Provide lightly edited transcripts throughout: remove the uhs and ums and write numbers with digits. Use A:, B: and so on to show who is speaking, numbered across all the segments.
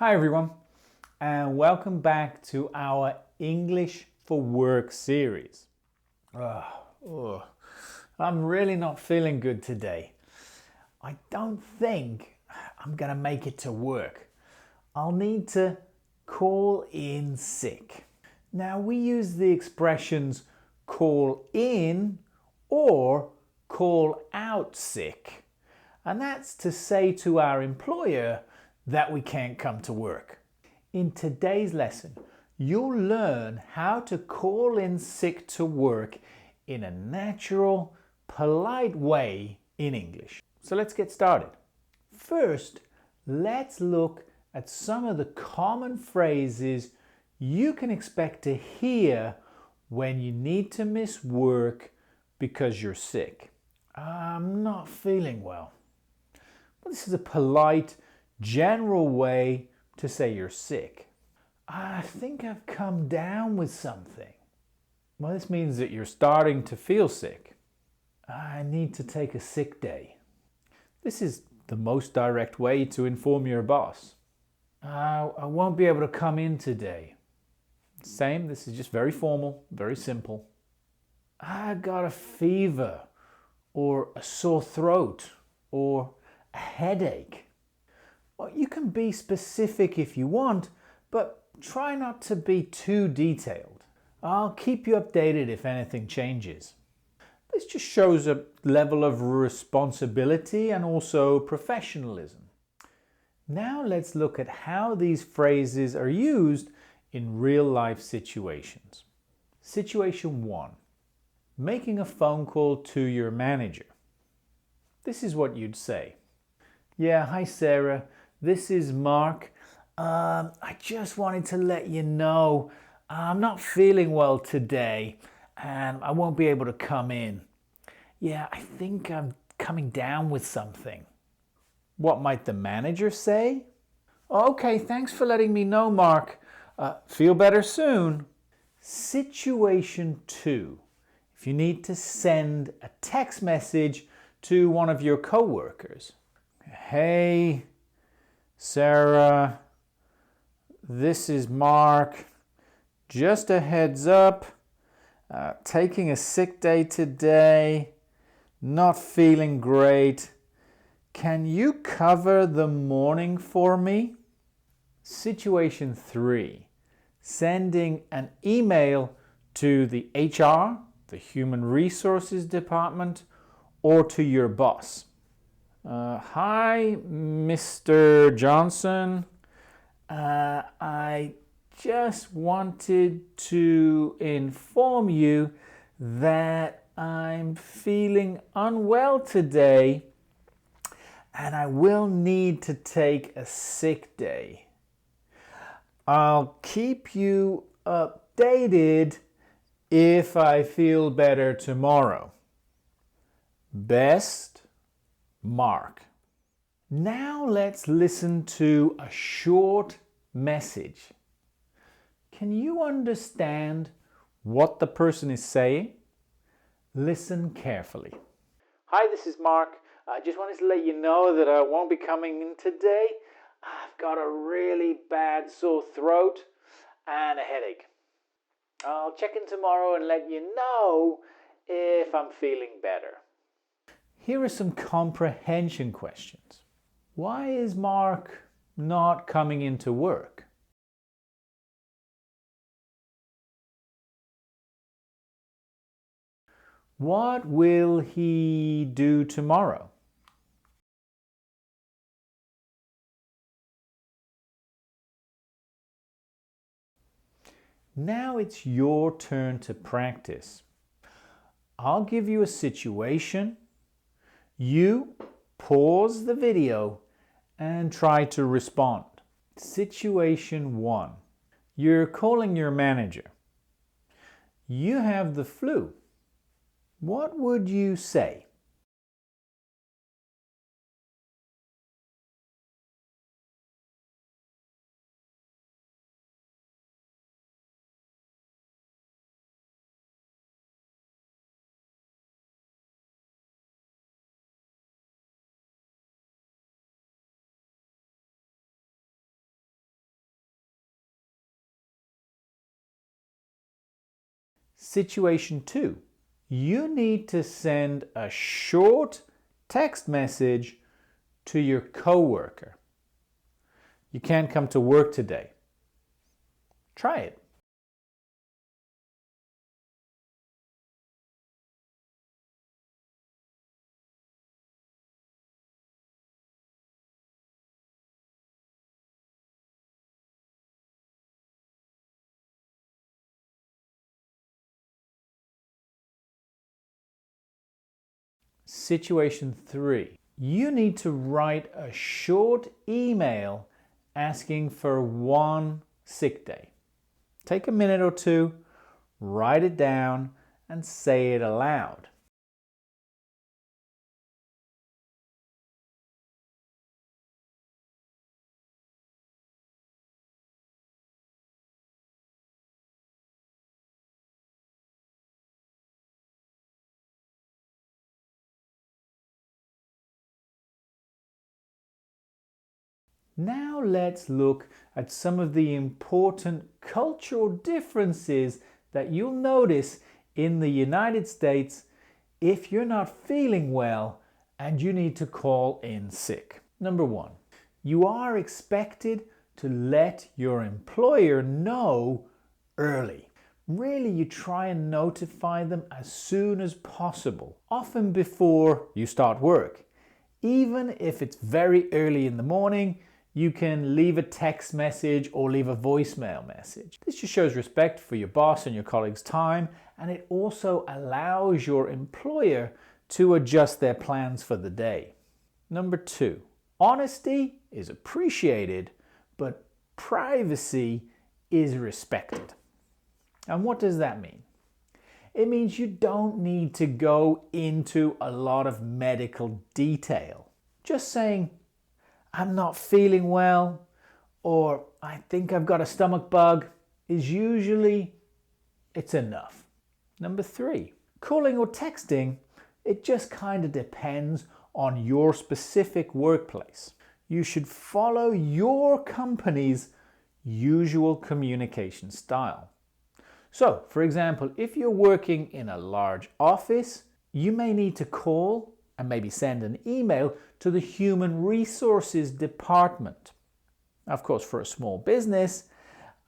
A: Hi everyone, and welcome back to our English for Work series. I'm really not feeling good today. I don't think I'm gonna make it to work. I'll need to call in sick. Now we use the expressions call in or call out sick, and that's to say to our employer that we can't come to work. In today's lesson, you'll learn how to call in sick to work in a natural, polite way in English. So let's get started. First, let's look at some of the common phrases you can expect to hear when you need to miss work because you're sick. I'm not feeling well. Well, this is a polite, general way to say you're sick. I think I've come down with something. Well, this means that you're starting to feel sick. I need to take a sick day. This is the most direct way to inform your boss. I won't be able to come in today. Same, this is just very formal, very simple. I got a fever, or a sore throat, or a headache. Well, you can be specific if you want, but try not to be too detailed. I'll keep you updated if anything changes. This just shows a level of responsibility and also professionalism. Now let's look at how these phrases are used in real-life situations. Situation 1. Making a phone call to your manager. This is what you'd say. Yeah, hi Sarah. This is Mark. I just wanted to let you know I'm not feeling well today and I won't be able to come in. Yeah, I think I'm coming down with something. What might the manager say? Okay, thanks for letting me know, Mark. Feel better soon. Situation 2. If you need to send a text message to one of your coworkers. Hey, Sarah, this is Mark. Just a heads up, taking a sick day today, not feeling great. Can you cover the morning for me? Situation 3, sending an email to the HR, the Human Resources Department, or to your boss. Hi, Mr. Johnson. I just wanted to inform you that I'm feeling unwell today and I will need to take a sick day. I'll keep you updated if I feel better tomorrow. Best, Mark. Now let's listen to a short message. Can you understand what the person is saying? Listen carefully. Hi, this is Mark. I just wanted to let you know that I won't be coming in today. I've got a really bad sore throat and a headache. I'll check in tomorrow and let you know if I'm feeling better. Here are some comprehension questions. Why is Mark not coming into work? What will he do tomorrow? Now it's your turn to practice. I'll give you a situation. You pause the video and try to respond. Situation 1. You're calling your manager. You have the flu. What would you say? Situation 2. You need to send a short text message to your coworker. You can't come to work today. Try it. Situation 3. You need to write a short email asking for one sick day. Take a minute or two, write it down, and say it aloud. Now let's look at some of the important cultural differences that you'll notice in the United States if you're not feeling well and you need to call in sick. Number 1, you are expected to let your employer know early. Really, you try and notify them as soon as possible, often before you start work. Even if it's very early in the morning, you can leave a text message or leave a voicemail message. This just shows respect for your boss and your colleagues' time, and it also allows your employer to adjust their plans for the day. Number 2, honesty is appreciated, but privacy is respected. And what does that mean? It means you don't need to go into a lot of medical detail. Just saying, I'm not feeling well, or I think I've got a stomach bug, is usually, it's enough. Number 3, calling or texting, it just kind of depends on your specific workplace. You should follow your company's usual communication style. So, for example, if you're working in a large office, you may need to call and maybe send an email to the Human Resources Department. Of course, for a small business,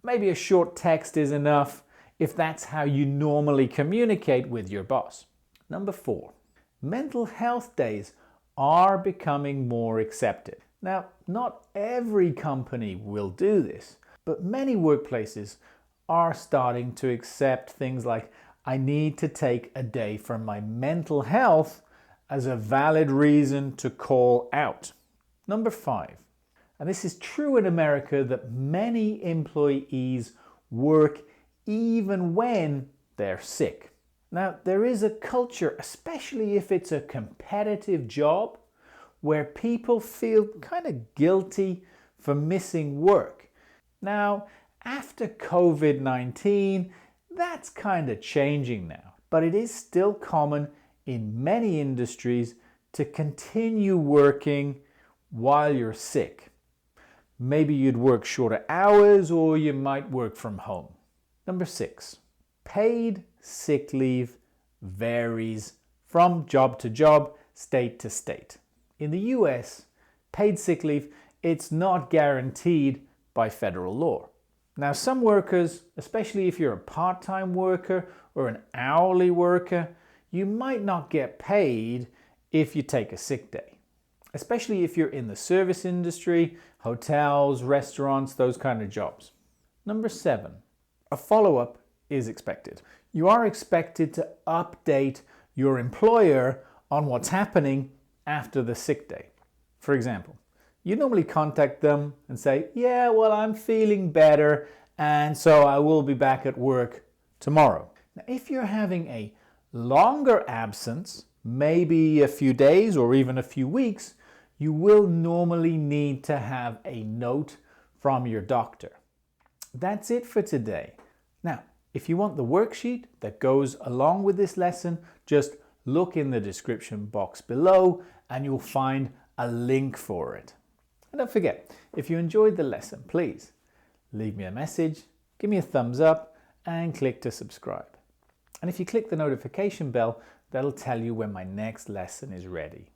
A: maybe a short text is enough if that's how you normally communicate with your boss. Number 4, mental health days are becoming more accepted. Now, not every company will do this, but many workplaces are starting to accept things like, I need to take a day for my mental health as a valid reason to call out. Number 5, and this is true in America, that many employees work even when they're sick. Now, there is a culture, especially if it's a competitive job, where people feel kind of guilty for missing work. Now, after COVID-19, that's kind of changing now, but it is still common in many industries to continue working while you're sick. Maybe you'd work shorter hours, or you might work from home. Number 6, paid sick leave varies from job to job, state to state. In the US, paid sick leave, it's not guaranteed by federal law. Now, some workers, especially if you're a part-time worker or an hourly worker, you might not get paid if you take a sick day, especially if you're in the service industry, hotels, restaurants, those kind of jobs. Number 7, a follow-up is expected. You are expected to update your employer on what's happening after the sick day. For example, you normally contact them and say, yeah, well, I'm feeling better, and so I will be back at work tomorrow. Now, if you're having a longer absence, maybe a few days or even a few weeks, you will normally need to have a note from your doctor. That's it for today. Now, if you want the worksheet that goes along with this lesson, just look in the description box below and you'll find a link for it. And don't forget, if you enjoyed the lesson, please leave me a message, give me a thumbs up, and click to subscribe. And if you click the notification bell, that'll tell you when my next lesson is ready.